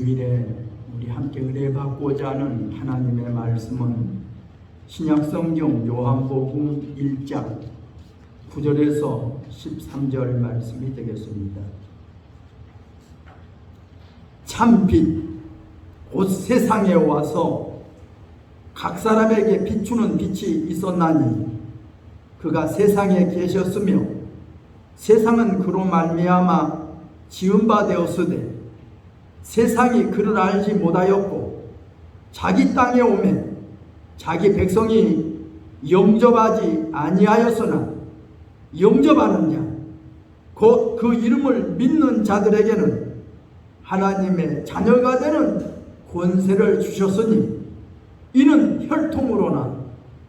주일에 우리 함께 은혜 받고자 하는 하나님의 말씀은 신약성경 요한복음 1장 9절에서 13절 말씀이 되겠습니다. 참빛 곧 세상에 와서 각 사람에게 비추는 빛이 있었나니 그가 세상에 계셨으며 세상은 그로 말미암아 지은 바 되었으되 세상이 그를 알지 못하였고 자기 땅에 오매 자기 백성이 영접하지 아니하였으나 영접하는 자 곧 그 이름을 믿는 자들에게는 하나님의 자녀가 되는 권세를 주셨으니 이는 혈통으로나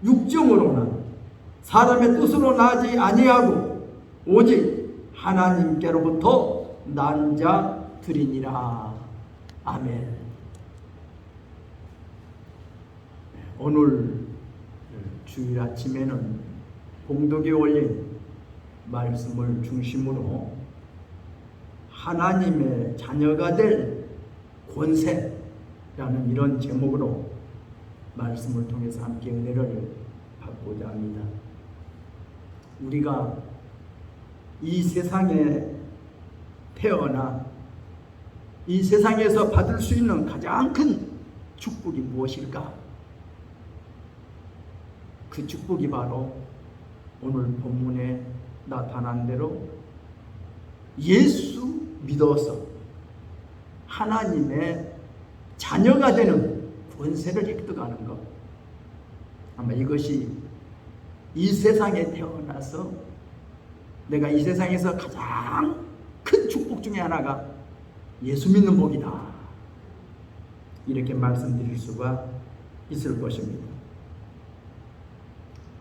육정으로나 사람의 뜻으로 나지 아니하고 오직 하나님께로부터 난 자들이니라. 아멘. 오늘 주일 아침에는 봉독에 올린 말씀을 중심으로 하나님의 자녀가 될 권세라는 이런 제목으로 말씀을 통해서 함께 은혜를 받고자 합니다. 우리가 이 세상에 태어나 이 세상에서 받을 수 있는 가장 큰 축복이 무엇일까? 그 축복이 바로 오늘 본문에 나타난 대로 예수 믿어서 하나님의 자녀가 되는 권세를 획득하는 것. 아마 이것이 이 세상에 태어나서 내가 이 세상에서 가장 큰 축복 중에 하나가 예수 믿는 복이다, 이렇게 말씀드릴 수가 있을 것입니다.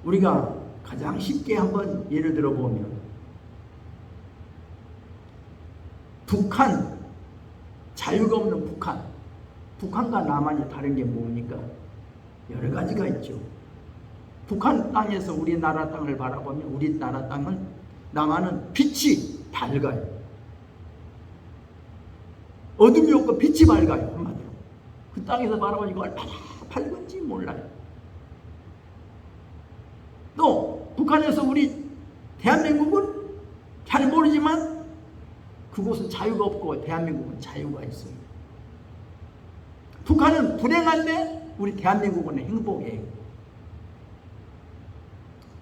우리가 가장 쉽게 한번 예를 들어보면 북한, 자유가 없는 북한과 남한이 다른 게 뭡니까? 여러 가지가 있죠. 북한 땅에서 우리나라 땅을 바라보면 우리나라 땅은, 남한은 빛이 밝아요. 어둠이 없고 빛이 밝아요. 한마디로 그 땅에서 바라보니까 얼마나 밝은지 몰라요. 또 북한에서 우리 대한민국은 잘 모르지만 그곳은 자유가 없고 대한민국은 자유가 있어요. 북한은 불행한데 우리 대한민국은 행복해요.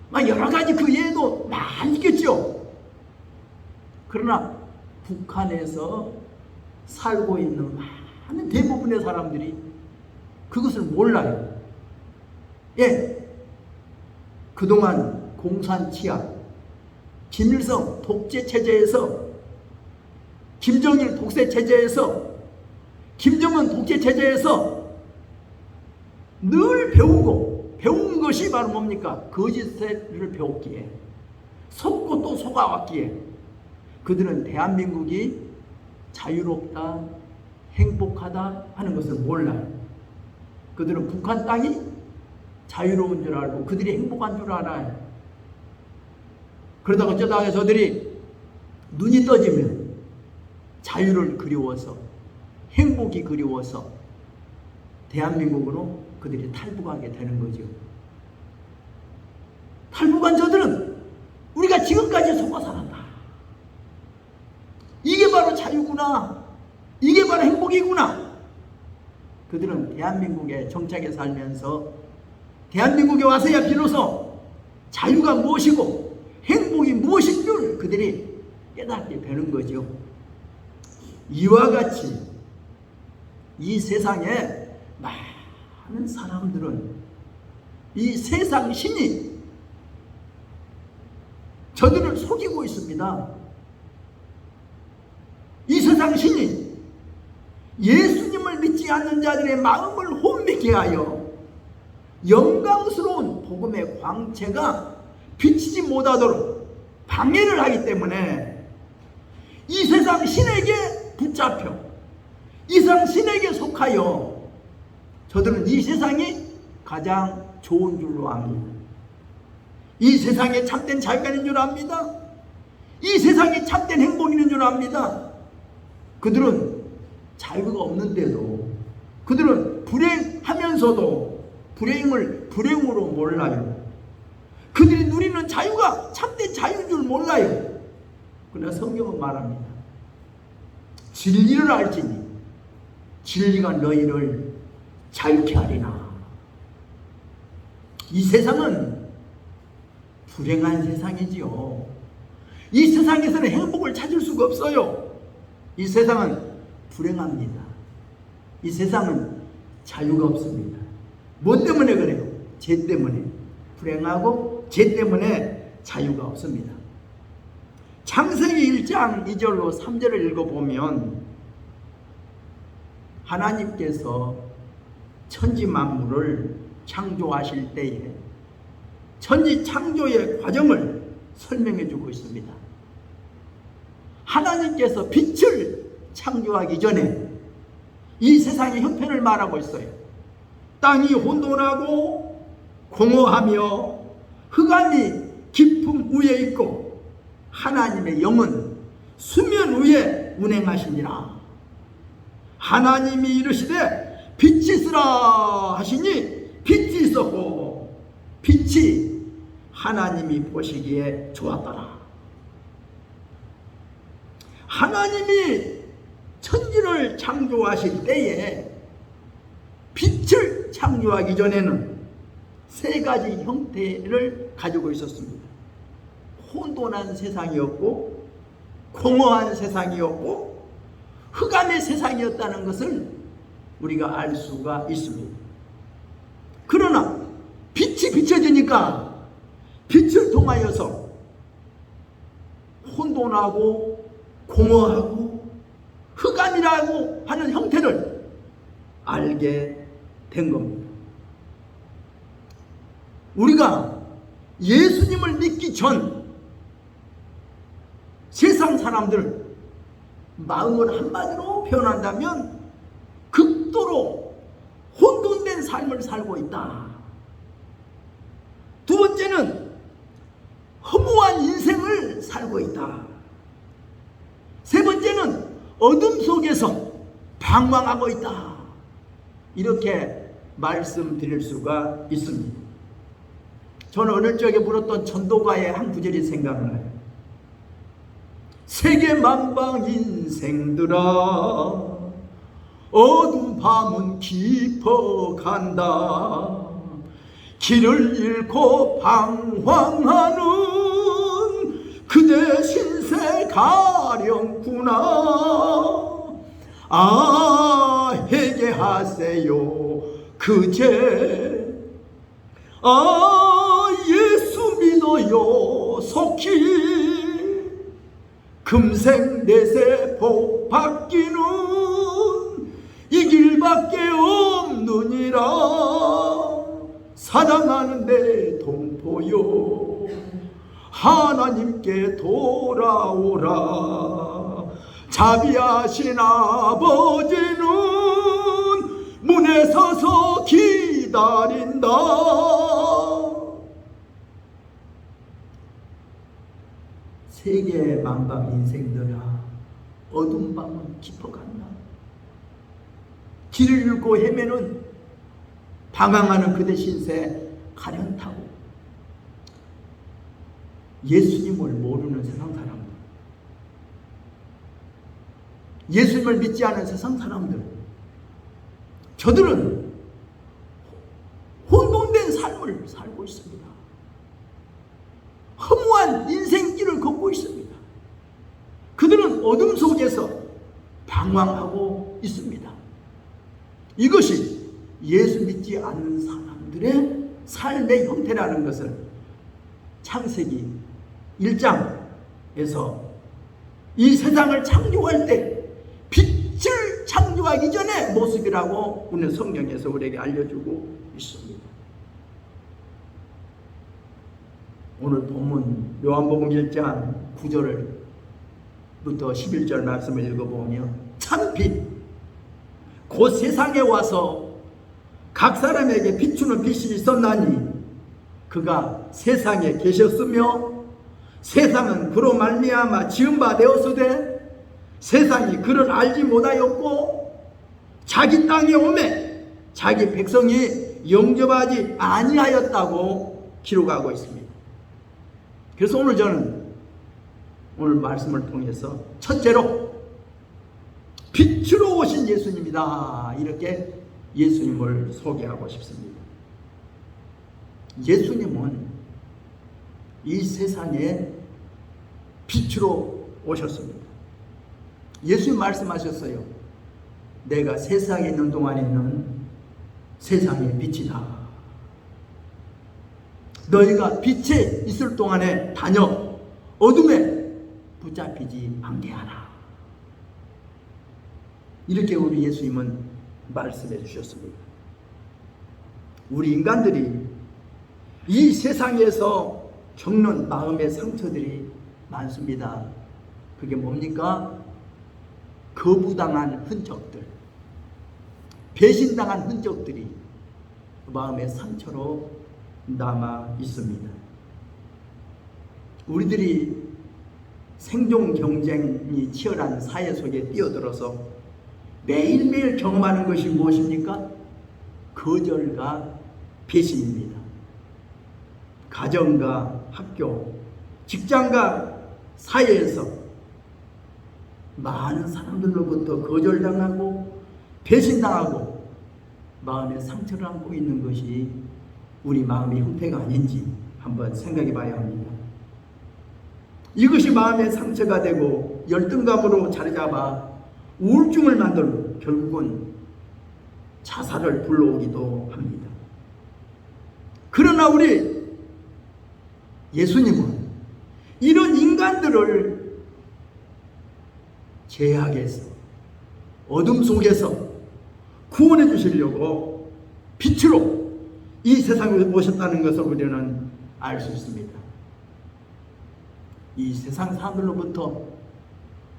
막 여러 가지 그 예도 많이 있겠죠. 그러나 북한에서 살고 있는 많은 대부분의 사람들이 그것을 몰라요. 그동안 공산치하, 김일성 독재체제에서, 김정일 독재체제에서, 김정은 독재체제에서 늘 배운 것이 바로 뭡니까? 거짓을 배웠기에, 속고 또 속아왔기에 그들은 대한민국이 자유롭다, 행복하다 하는 것을 몰라요. 그들은 북한 땅이 자유로운 줄 알고 그들이 행복한 줄 알아요. 그러다가 어쩌다가 저들이 눈이 떠지면 자유를 그리워서, 행복이 그리워서 대한민국으로 그들이 탈북하게 되는 거죠. 탈북한 저들은 우리가 지금까지 속아 살았다, 이게 바로 자유구나, 이게 바로 행복이구나. 그들은 대한민국에 정착해 살면서 대한민국에 와서야 비로소 자유가 무엇이고 행복이 무엇인 줄 그들이 깨닫게 되는 거죠. 이와 같이 이 세상에 많은 사람들은 이 세상 신이 저들을 속이고 있습니다. 이 세상 신이 예수님을 믿지 않는 자들의 마음을 혼미케 하여 영광스러운 복음의 광채가 비치지 못하도록 방해를 하기 때문에 이 세상 신에게 붙잡혀 이 세상 신에게 속하여 저들은 이 세상이 가장 좋은 줄로 압니다. 이 세상에 참된 자유가 있는 줄 압니다. 이 세상에 참된 행복이 있는 줄 압니다. 그들은 자유가 없는데도 그들은 불행하면서도 불행을 불행으로 몰라요. 그들이 누리는 자유가 참된 자유인 줄 몰라요. 그러나 성경은 말합니다. 진리를 알지니 진리가 너희를 자유케 하리라. 이 세상은 불행한 세상이지요. 이 세상에서는 행복을 찾을 수가 없어요. 이 세상은 불행합니다. 이 세상은 자유가 없습니다. 뭐 때문에 그래요? 죄 때문에 불행하고 죄 때문에 자유가 없습니다. 창세기 1장 2절로 3절을 읽어보면 하나님께서 천지 만물을 창조하실 때에 천지 창조의 과정을 설명해 주고 있습니다. 하나님께서 빛을 창조하기 전에 이 세상의 형편을 말하고 있어요. 땅이 혼돈하고 공허하며 흑암이 깊음 위에 있고 하나님의 영은 수면 위에 운행하시니라. 하나님이 이르시되 빛이 있으라 하시니 빛이 있었고 빛이 하나님이 보시기에 좋았더라. 하나님이 천지를 창조하실 때에 빛을 창조하기 전에는 세 가지 형태를 가지고 있었습니다. 혼돈한 세상이었고 공허한 세상이었고 흑암의 세상이었다는 것을 우리가 알 수가 있습니다. 그러나 빛이 비춰지니까 빛을 통하여서 혼돈하고 공허하고 흑암이라고 하는 형태를 알게 된 겁니다. 우리가 예수님을 믿기 전 세상 사람들 마음을 한마디로 표현한다면 극도로 혼돈된 삶을 살고 있다. 두 번째는 허무한 인생을 살고 있다. 세 번째는 어둠 속에서 방황하고 있다. 이렇게 말씀드릴 수가 있습니다. 저는 어릴 적에 불었던 전도가의 한 구절이 생각나요. 세계 만방 인생들아 어두운 밤은 깊어간다. 길을 잃고 방황하는 그대 신세 가련구나. 아 회개하세요 그제. 아 예수 믿어요 속히. 금생 내세 복 받기는 이 길밖에 없느니라. 사랑하는데 동포요 하나님께 돌아오라. 자비하신 아버지는 문에 서서 기다린다. 세계 만방 인생들아 어두운 밤은 깊어간다. 길을 잃고 헤매는 방황하는 그대 신세 가련타고 예수님을 모르는 세상 사람들, 예수님을 믿지 않은 세상 사람들, 저들은 혼돈된 삶을 살고 있습니다. 허무한 인생길을 걷고 있습니다. 그들은 어둠 속에서 방황하고 있습니다. 이것이 예수 믿지 않는 사람들의 삶의 형태라는 것을 창세기 1장에서 이 세상을 창조할 때 빛을 창조하기 전의 모습이라고 오늘 성경에서 우리에게 알려주고 있습니다. 오늘 본문 요한복음 1장 9절부터 11절 말씀을 읽어보면 참 빛, 곧 세상에 와서 각 사람에게 비추는 빛이 있었나니 그가 세상에 계셨으며 세상은 그로 말미암아 지은 바 되었으되 세상이 그를 알지 못하였고 자기 땅에 오매 자기 백성이 영접하지 아니하였다고 기록하고 있습니다. 그래서 오늘 저는 오늘 말씀을 통해서 첫째로 빛으로 오신 예수님이다, 이렇게 예수님을 소개하고 싶습니다. 예수님은 이 세상에 빛으로 오셨습니다. 예수님 말씀하셨어요. 내가 세상에 있는 동안에는 세상의 빛이다. 너희가 빛에 있을 동안에 다녀 어둠에 붙잡히지 않게 하라. 이렇게 우리 예수님은 말씀해 주셨습니다. 우리 인간들이 이 세상에서 겪는 마음의 상처들이 많습니다. 그게 뭡니까? 거부당한 흔적들, 배신당한 흔적들이 마음의 상처로 남아 있습니다. 우리들이 생존 경쟁이 치열한 사회 속에 뛰어들어서 매일매일 경험하는 것이 무엇입니까? 거절과 배신입니다. 가정과 학교, 직장과 사회에서 많은 사람들로부터 거절당하고 배신당하고 마음의 상처를 안고 있는 것이 우리 마음의 형태가 아닌지 한번 생각해 봐야 합니다. 이것이 마음의 상처가 되고 열등감으로 자리잡아 우울증을 만들고 결국은 자살을 불러오기도 합니다. 그러나 우리 예수님은 이런 인간들을 죄악에서 어둠 속에서 구원해 주시려고 빛으로 이 세상에 오셨다는 것을 우리는 알 수 있습니다. 이 세상 사람들로부터,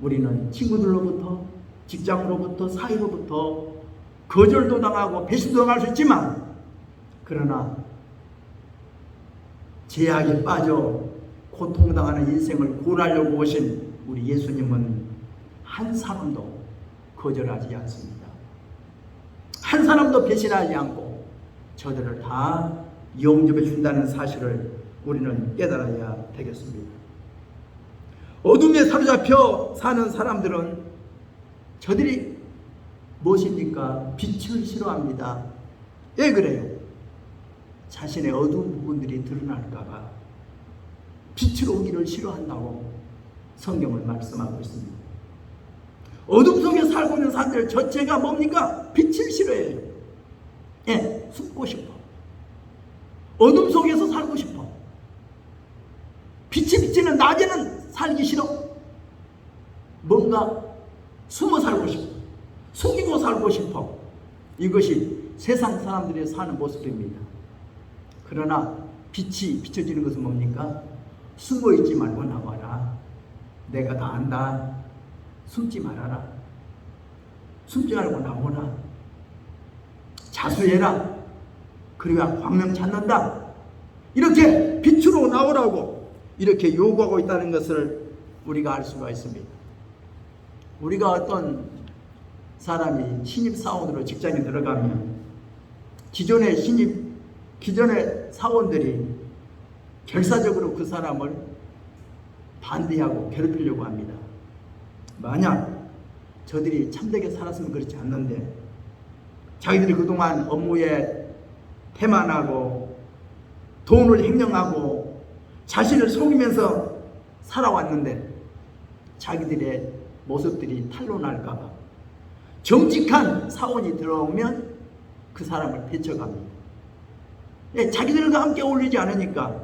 우리는 친구들로부터, 직장으로부터, 사회로부터 거절도 당하고 배신도 당할 수 있지만, 그러나 죄악에 빠져 고통당하는 인생을 구원하려고 오신 우리 예수님은 한 사람도 거절하지 않습니다. 한 사람도 배신하지 않고 저들을 다 영접해 준다는 사실을 우리는 깨달아야 되겠습니다. 어둠에 사로잡혀 사는 사람들은 저들이 무엇입니까? 빛을 싫어합니다. 왜 그래요? 자신의 어두운 부분들이 드러날까봐 빛으로 오기를 싫어한다고 성경을 말씀하고 있습니다. 어둠 속에 살고 있는 사람들 전체가 뭡니까? 빛을 싫어해요. 예, 숨고 싶어. 어둠 속에서 살고 싶어. 빛이 비치는 낮에는 살기 싫어. 뭔가 숨어 살고 싶어. 숨기고 살고 싶어. 이것이 세상 사람들이 사는 모습입니다. 그러나 빛이 비춰지는 것은 뭡니까? 숨어 있지 말고 나와라. 내가 다 안다. 숨지 말아라. 숨지 말고 나오라. 자수해라. 그래야 광명 찾는다. 이렇게 빛으로 나오라고 이렇게 요구하고 있다는 것을 우리가 알 수가 있습니다. 우리가 어떤 사람이 신입사원으로 직장에 들어가면 기존의 사원들이 결사적으로 그 사람을 반대하고 괴롭히려고 합니다. 만약 저들이 참되게 살았으면 그렇지 않는데 자기들이 그동안 업무에 태만하고 돈을 횡령하고 자신을 속이면서 살아왔는데 자기들의 모습들이 탄로날까봐 정직한 사원이 들어오면 그 사람을 배척합니다. 자기들과 함께 어울리지 않으니까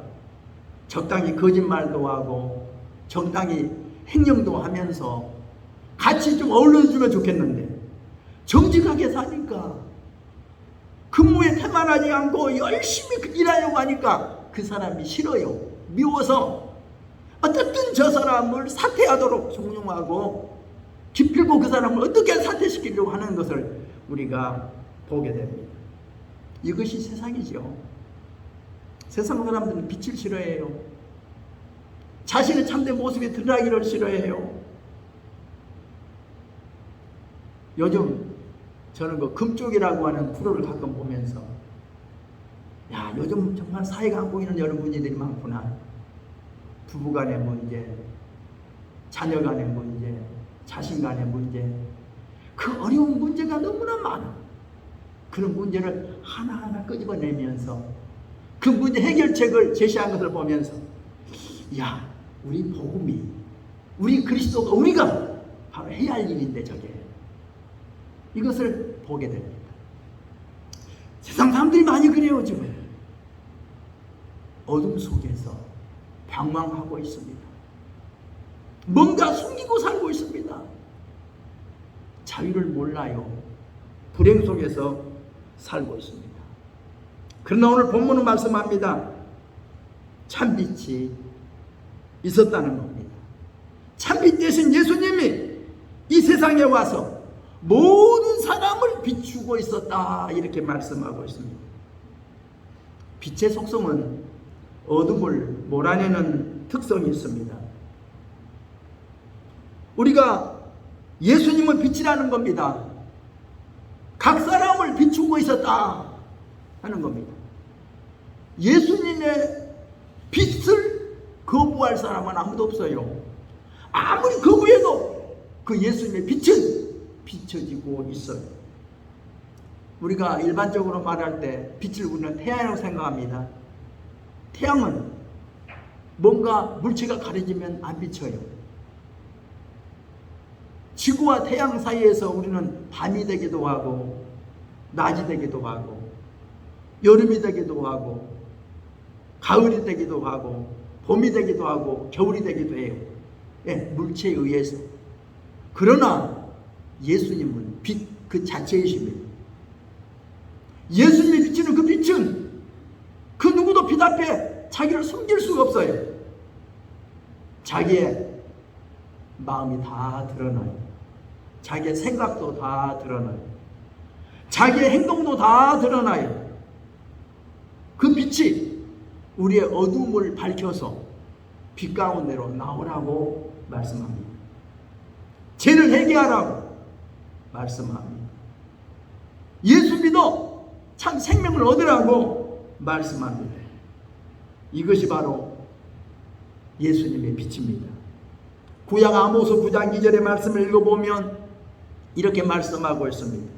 적당히 거짓말도 하고 적당히 횡령도 하면서 같이 좀 어울려주면 좋겠는데 정직하게 사니까 근무에 태만하지 않고 열심히 일하려고 하니까 그 사람이 싫어요. 미워서 어떻든 저 사람을 사퇴하도록 종용하고 기필고 그 사람을 어떻게 사퇴시키려고 하는 것을 우리가 보게 됩니다. 이것이 세상이죠. 세상 사람들은 빛을 싫어해요. 자신의 참된 모습이 드러나기를 싫어해요. 요즘 저는 그 금쪽이라고 하는 프로를 가끔 보면서 야, 요즘 정말 사회가 안 보이는 여러 문제들이 많구나. 부부간의 문제, 자녀간의 문제, 자신간의 문제, 그 어려운 문제가 너무나 많아. 그런 문제를 하나하나 끄집어내면서 그 문제 해결책을 제시한 것을 보면서 야, 우리 복음이, 우리 그리스도가, 우리가 바로 해야 할 일인데 저게, 이것을 보게 됩니다. 세상 사람들이 많이 그래요. 지금 어둠 속에서 방황하고 있습니다. 뭔가 숨기고 살고 있습니다. 자유를 몰라요. 불행 속에서 살고 있습니다. 그러나 오늘 본문은 말씀합니다. 참빛이 있었다는 겁니다. 참빛 대신 예수님이 이 세상에 와서 모든 사람을 비추고 있었다, 이렇게 말씀하고 있습니다. 빛의 속성은 어둠을 몰아내는 특성이 있습니다. 우리가 예수님은 빛이라는 겁니다. 각 사람을 비추고 있었다 하는 겁니다. 예수님의 빛을 거부할 사람은 아무도 없어요. 아무리 거부해도 그 예수님의 빛은 비춰지고 있어요. 우리가 일반적으로 말할 때 빛을 우리는 태양이라고 생각합니다. 태양은 뭔가 물체가 가려지면 안 비쳐요. 지구와 태양 사이에서 우리는 밤이 되기도 하고 낮이 되기도 하고 여름이 되기도 하고 가을이 되기도 하고 봄이 되기도 하고 겨울이 되기도 해요. 예, 물체에 의해서. 그러나 예수님은 빛 그 자체이십니다. 예수님이 비치는 그 빛은 그 누구도 빛 앞에 자기를 숨길 수가 없어요. 자기의 마음이 다 드러나요. 자기의 생각도 다 드러나요. 자기의 행동도 다 드러나요. 그 빛이 우리의 어둠을 밝혀서 빛 가운데로 나오라고 말씀합니다. 죄를 회개하라고 말씀합니다. 예수 믿어 참 생명을 얻으라고 말씀합니다. 이것이 바로 예수님의 빛입니다. 구약 아모스 9장 2절의 말씀을 읽어보면 이렇게 말씀하고 있습니다.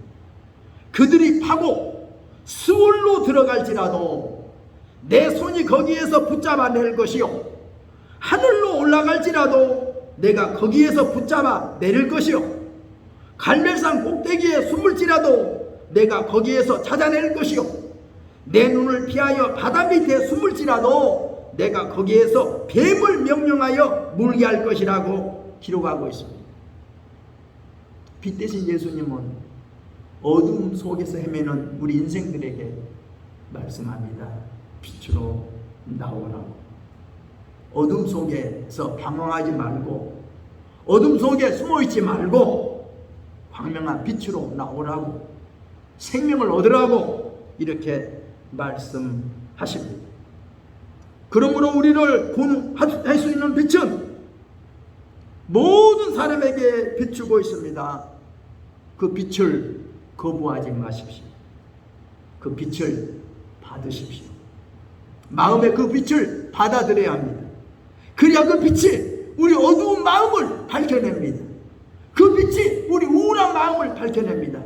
그들이 파고 스올로 들어갈지라도 내 손이 거기에서 붙잡아낼 것이요, 하늘로 올라갈지라도 내가 거기에서 붙잡아 내릴 것이요, 갈멜산 꼭대기에 숨을지라도 내가 거기에서 찾아낼 것이요, 내 눈을 피하여 바다 밑에 숨을지라도 내가 거기에서 뱀을 명령하여 물게 할 것이라고 기록하고 있습니다. 빛 대신 예수님은 어둠 속에서 헤매는 우리 인생들에게 말씀합니다. 빛으로 나오라고. 어둠 속에서 방황하지 말고, 어둠 속에 숨어있지 말고 광명한 빛으로 나오라고, 생명을 얻으라고 이렇게 말씀하십니다. 그러므로 우리를 구원할 수 있는 빛은 모든 사람에게 비추고 있습니다. 그 빛을 거부하지 마십시오. 그 빛을 받으십시오. 마음의 그 빛을 받아들여야 합니다. 그래야 그 빛이 우리 어두운 마음을 밝혀냅니다. 그 빛이 우리 우울한 마음을 밝혀냅니다.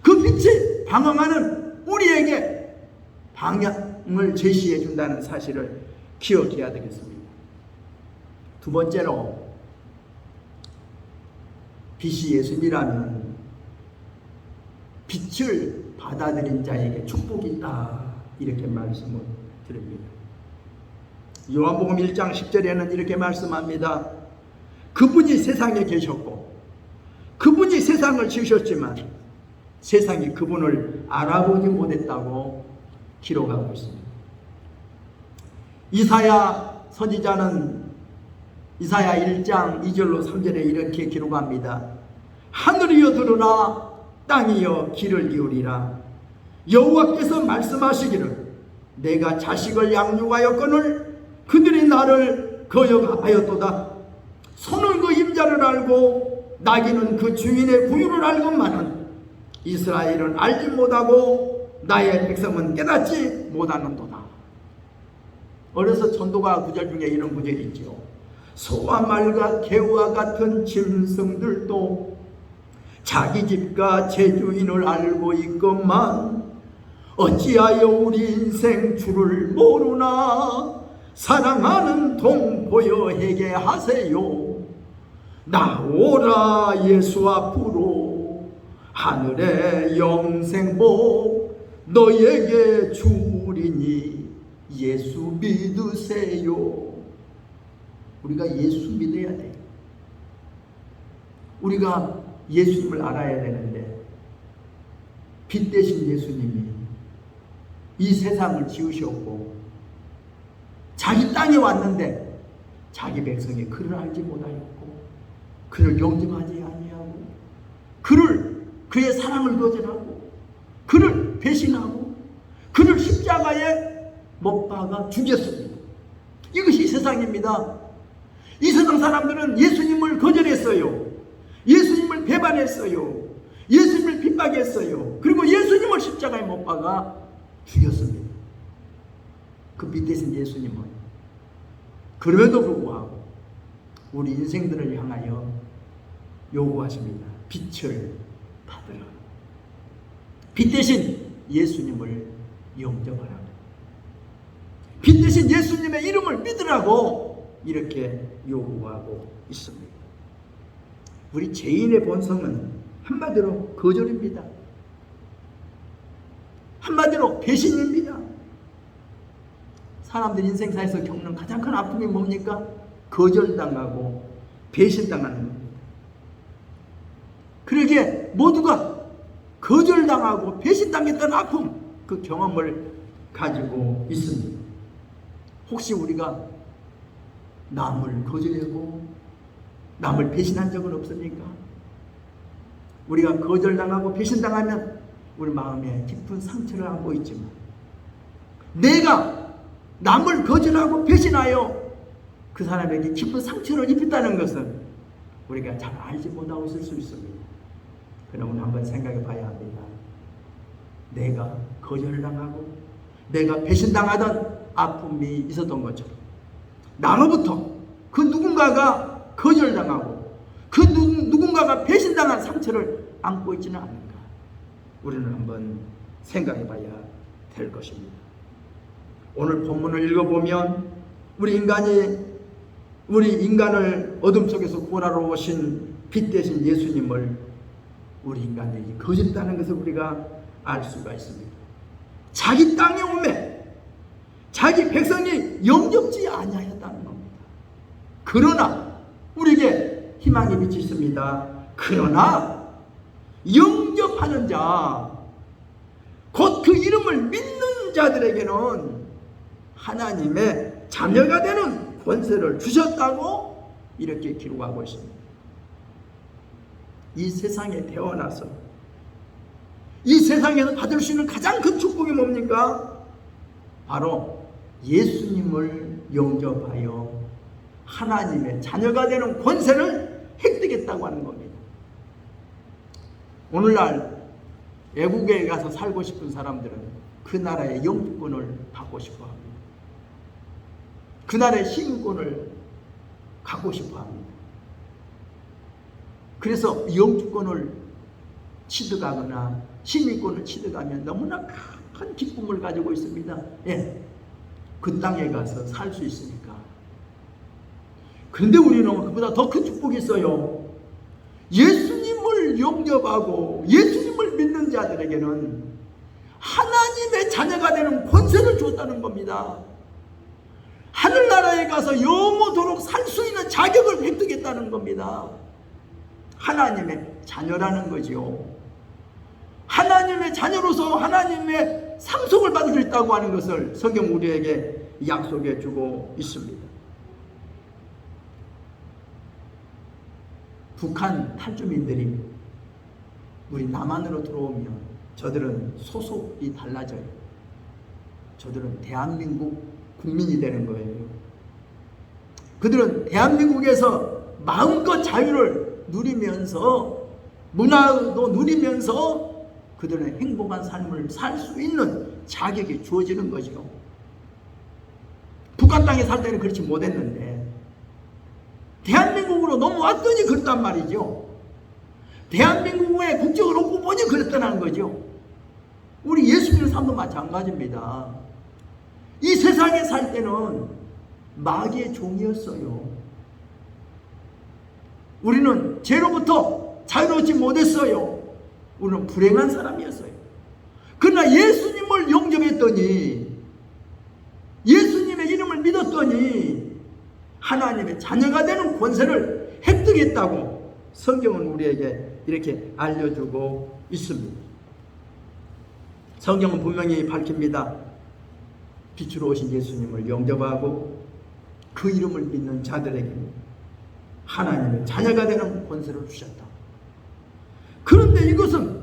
그 빛이 방황하는 우리에게 방향을 제시해 준다는 사실을 기억해야 되겠습니다. 두 번째로, 빛이 예수님이라면 빛을 받아들인 자에게 축복이 있다, 이렇게 말씀을 드립니다. 요한복음 1장 10절에는 이렇게 말씀합니다. 그분이 세상에 계셨고 그분이 세상을 지으셨지만 세상이 그분을 알아보지 못했다고 기록하고 있습니다. 이사야 선지자는 이사야 1장 2절로 3절에 이렇게 기록합니다. 하늘이여 들으라, 땅이여 귀를 기울이라. 여호와께서 말씀하시기를 내가 자식을 양육하였거늘 그들이 나를 거역하였도다. 소는 그 임자를 알고 나귀는 그 주인의 구유를 알건만은 이스라엘은 알지 못하고 나의 백성은 깨닫지 못하는도다. 어려서 전도가 구절 중에 이런 구절이 있죠. 소와 말과 개와 같은 짐승들도 자기 집과 제주인을 알고 있건만 어찌하여 우리 인생 줄을 모르나. 사랑하는 동포여 회개하세요. 나오라 예수 앞으로 하늘의 영생복 너에게 주리니 예수 믿으세요. 우리가 예수 믿어야 돼요. 우리가 예수님을 알아야 되는데 빛 대신 예수님이 이 세상을 지으셨고 자기 땅에 왔는데 자기 백성이 그를 알지 못하였고 그를 영접하지 아니하고 그의 사랑을 거절하고 그를 배신하고 그를 십자가에 못 박아 죽였습니다. 이것이 세상입니다. 이 세상 사람들은 예수님을 거절했어요. 예수님을 배반했어요. 예수님을 핍박했어요. 그리고 예수님을 십자가에 못 박아 죽였습니다. 그 빛 대신 예수님은 그럼에도 불구하고 우리 인생들을 향하여 요구하십니다. 빛을 받으라. 빛 대신 예수님을 영접하라. 빛 대신 예수님의 이름을 믿으라고 이렇게 요구하고 있습니다. 우리 죄인의 본성은 한마디로 거절입니다. 한마디로 배신입니다. 사람들 인생사에서 겪는 가장 큰 아픔이 뭡니까? 거절당하고 배신당하는 겁니다. 그러기에 모두가 거절당하고 배신당했던 아픔, 그 경험을 가지고 있습니다. 혹시 우리가 남을 거절하고 남을 배신한 적은 없습니까? 우리가 거절당하고 배신당하면 우리 마음에 깊은 상처를 안고 있지만 내가 남을 거절하고 배신하여 그 사람에게 깊은 상처를 입혔다는 것은 우리가 잘 알지 못하고 있을 수 있습니다. 그러면 한번 생각해 봐야 합니다. 내가 거절당하고 내가 배신당하던 아픔이 있었던 것처럼 나로부터 그 누군가가 거절당하고 그 누군가가 배신당한 상처를 안고 있지는 않은가. 우리는 한번 생각해 봐야 될 것입니다. 오늘 본문을 읽어보면 우리 인간을 어둠 속에서 구원하러 오신 빛 대신 예수님을 우리 인간에게 거절했다는 것을 우리가 알 수가 있습니다. 자기 땅에 오매 자기 백성이 영접지 아니하였다는 겁니다. 그러나 우리에게 희망의 빛이 있습니다. 그러나 영접하는 자, 곧 그 이름을 믿는 자들에게는 하나님의 자녀가 되는 권세를 주셨다고 이렇게 기록하고 있습니다. 이 세상에 태어나서 이 세상에서 받을 수 있는 가장 큰 축복이 뭡니까? 바로 예수님을 영접하여 하나님의 자녀가 되는 권세를 획득했다고 하는 겁니다. 오늘날 외국에 가서 살고 싶은 사람들은 그 나라의 영주권을 받고 싶어 합니다. 그 나라의 시민권을 갖고 싶어 합니다. 그래서 영주권을 취득하거나 시민권을 취득하면 너무나 큰 기쁨을 가지고 있습니다. 예, 그 땅에 가서 살 수 있으니까. 그런데 우리는 그보다 더 큰 축복이 있어요. 예수님을 영접하고 예수님을 믿는 자들에게는 하나님의 자녀가 되는 권세를 주었다는 겁니다. 하늘나라에 가서 영원토록 살 수 있는 자격을 획득했다는 겁니다. 하나님의 자녀라는 거죠. 하나님의 자녀로서 하나님의 상속을 받을 수 있다고 하는 것을 성경 우리에게 약속해 주고 있습니다. 북한 탈주민들이 우리 남한으로 들어오면 저들은 소속이 달라져요. 저들은 대한민국 국민이 되는 거예요. 그들은 대한민국에서 마음껏 자유를 누리면서 문화도 누리면서 그들은 행복한 삶을 살 수 있는 자격이 주어지는 거죠. 북한 땅에 살 때는 그렇지 못했는데 대한민국으로 넘어왔더니 그렇단 말이죠. 대한민국의 국적을 얻고 보니 그랬다는 거죠. 우리 예수 믿는 사람도 마찬가지입니다. 이 세상에 살 때는 마귀의 종이었어요. 우리는 죄로부터 자유롭지 못했어요. 우리는 불행한 사람이었어요. 그러나 예수님을 영접했더니, 예수님의 이름을 믿었더니 하나님의 자녀가 되는 권세를 획득했다고 성경은 우리에게 이렇게 알려주고 있습니다. 성경은 분명히 밝힙니다. 빛으로 오신 예수님을 영접하고 그 이름을 믿는 자들에게 하나님의 자녀가 되는 권세를 주셨다. 그런데 이것은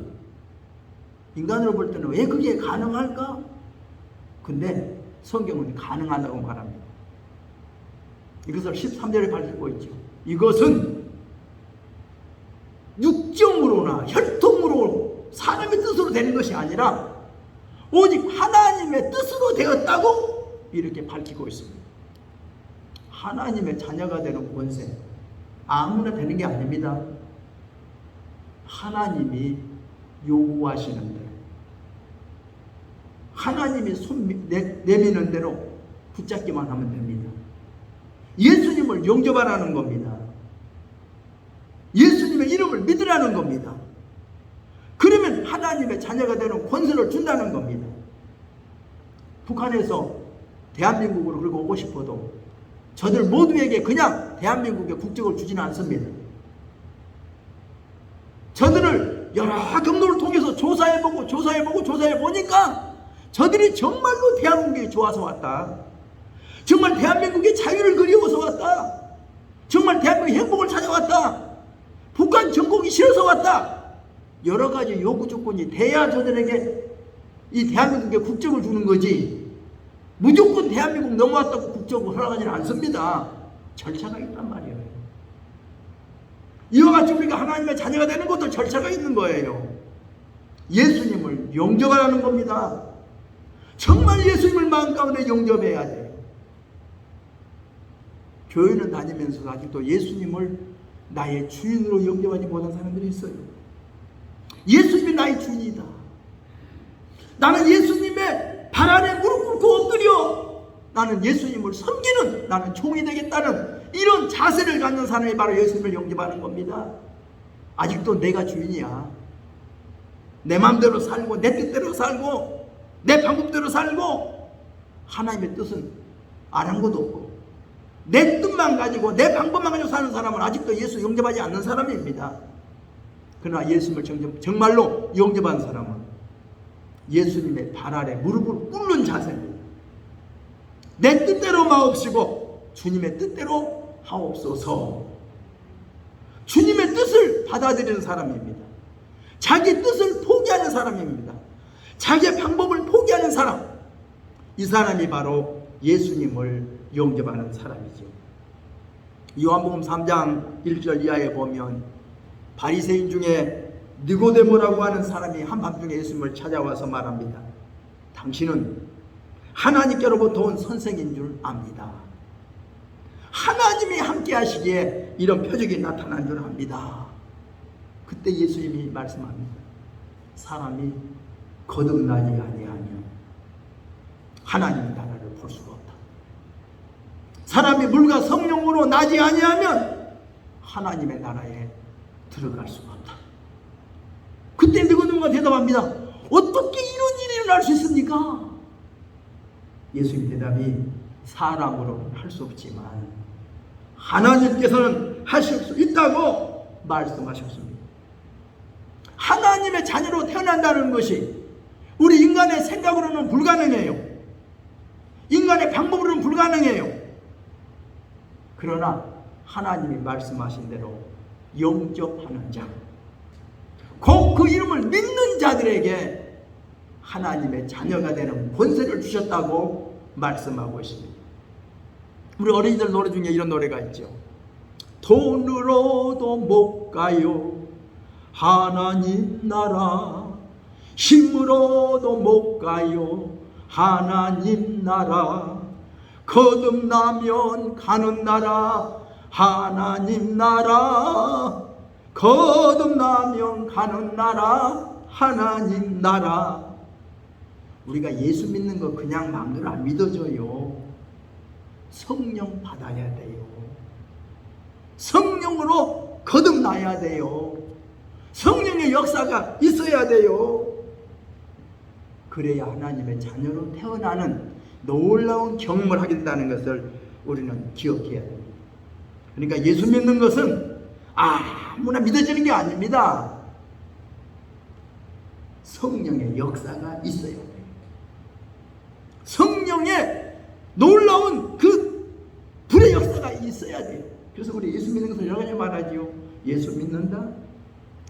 인간으로 볼 때는 왜 그게 가능할까? 근데 성경은 가능하다고 말합니다. 이것을 13절에 밝히고 있죠. 이것은 육정으로나 혈통으로 사람의 뜻으로 되는 것이 아니라 오직 하나님의 뜻으로 되었다고 이렇게 밝히고 있습니다. 하나님의 자녀가 되는 권세, 아무나 되는 게 아닙니다. 하나님이 요구하시는 대로, 하나님이 손 내미는 대로 붙잡기만 하면 됩니다. 예수님을 영접하라는 겁니다. 예수님의 이름을 믿으라는 겁니다. 그러면 하나님의 자녀가 되는 권세를 준다는 겁니다. 북한에서 대한민국으로 그리고 오고 싶어도 저들 모두에게 그냥 대한민국의 국적을 주지는 않습니다. 저들을 여러 경로를 통해서 조사해보니까 저들이 정말로 대한민국이 좋아서 왔다. 정말 대한민국의 자유를 그리워서 왔다. 정말 대한민국의 행복을 찾아왔다. 북한 정복이 싫어서 왔다. 여러 가지 요구 조건이 돼야 저들에게 이 대한민국의 국적을 주는 거지, 무조건 대한민국 넘어왔다고 국적을 허락하지는 않습니다. 절차가 있단 말이에요. 이와 같이 우리가 하나님의 자녀가 되는 것도 절차가 있는 거예요. 예수님을 영접하라는 겁니다. 정말 예수님을 마음 가운데 영접해야 돼요. 교회는 다니면서 아직도 예수님을 나의 주인으로 영접하지 못한 사람들이 있어요. 예수님이 나의 주인이다. 나는 예수님의 발 아래 무릎 꿇고 엎드려 나는 예수님을 섬기는, 나는 종이 되겠다는 이런 자세를 갖는 사람이 바로 예수님을 영접하는 겁니다. 아직도 내가 주인이야. 내 마음대로 살고 내 뜻대로 살고 내 방법대로 살고 하나님의 뜻은 아랑곳도 없고 내 뜻만 가지고 내 방법만 가지고 사는 사람은 아직도 예수 영접하지 않는 사람입니다. 그러나 예수님을 정말로 영접한 사람은 예수님의 발 아래 무릎을 꿇는 자세입니다. 내 뜻대로 마옵시고 주님의 뜻대로 하옵소서. 주님의 뜻을 받아들이는 사람입니다. 자기 뜻을 포기하는 사람입니다. 자기의 방법을 포기하는 사람, 이 사람이 바로 예수님을 영접하는 사람이죠. 요한복음 3장 1절 이하에 보면 바리새인 중에 니고데모라고 하는 사람이 한밤중에 예수님을 찾아와서 말합니다. 당신은 하나님께로부터 온 선생인 줄 압니다. 하나님이 함께 하시기에 이런 표적이 나타난 줄 압니다. 그때 예수님이 말씀합니다. 사람이 거듭나지 아니하면 하나님의 나라를 볼 수가 없다. 사람이 물과 성령으로 나지 아니하면 하나님의 나라에 들어갈 수가 없다. 그때 니고데모가 대답합니다. 어떻게 이런 일이 일어날 수 있습니까? 예수님 대답이 사람으로는 할 수 없지만 하나님께서는 하실 수 있다고 말씀하셨습니다. 하나님의 자녀로 태어난다는 것이 우리 인간의 생각으로는 불가능해요. 인간의 방법으로는 불가능해요. 그러나 하나님이 말씀하신 대로 영접하는 자, 곧 그 이름을 믿는 자들에게 하나님의 자녀가 되는 권세를 주셨다고 말씀하고 있습니다. 우리 어린이들 노래 중에 이런 노래가 있죠. 돈으로도 못 가요 하나님 나라, 힘으로도 못 가요. 하나님 나라 거듭나면 가는 나라. 하나님 나라 거듭나면 가는 나라. 하나님 나라. 우리가 예수 믿는 거 그냥 마음대로 안 믿어져요. 성령 받아야 돼요. 성령으로 거듭나야 돼요. 성령의 역사가 있어야 돼요. 그래야 하나님의 자녀로 태어나는 놀라운 경험을 하게 된다는 것을 우리는 기억해야 됩니다. 그러니까 예수 믿는 것은 아무나 믿어지는 게 아닙니다. 성령의 역사가 있어야 돼요. 성령의 놀라운 그 불의 역사가 있어야 돼요. 그래서 우리 예수 믿는 것을 여러 가지 말하지요. 예수 믿는다,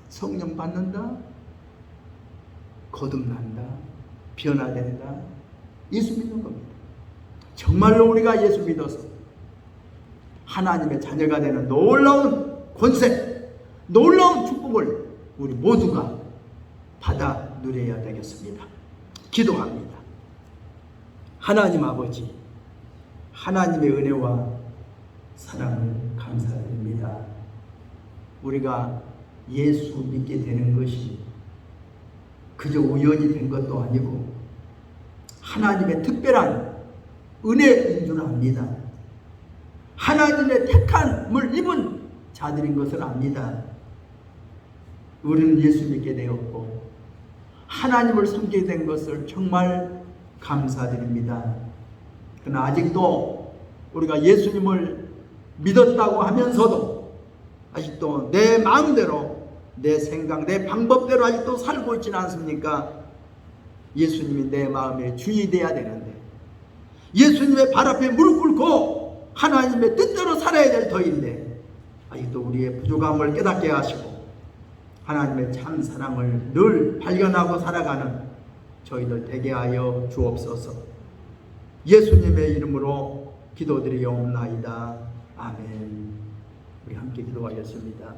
성령 받는다, 거듭난다, 변화된다. 예수 믿는 겁니다. 정말로 우리가 예수 믿어서 하나님의 자녀가 되는 놀라운 권세, 놀라운 축복을 우리 모두가 받아 누려야 되겠습니다. 기도합니다. 하나님 아버지, 하나님의 은혜와 사랑을 감사드립니다. 우리가 예수 믿게 되는 것이 그저 우연이 된 것도 아니고 하나님의 특별한 은혜인 줄 압니다. 하나님의 택함을 입은 자들인 것을 압니다. 우리는 예수 믿게 되었고 하나님을 섬기게 된 것을 정말 감사드립니다. 그러나 아직도 우리가 예수님을 믿었다고 하면서도 아직도 내 마음대로, 내 생각, 내 방법대로 아직도 살고 있지는 않습니까? 예수님이 내 마음의 주인이 되어야 되는데, 예수님의 발 앞에 무릎 꿇고 하나님의 뜻대로 살아야 될 터인데 아직도 우리의 부족함을 깨닫게 하시고 하나님의 참 사랑을 늘 발견하고 살아가는 저희들 되게 하여 주옵소서. 예수님의 이름으로 기도드리옵나이다. 아멘. 우리 함께 기도하겠습니다.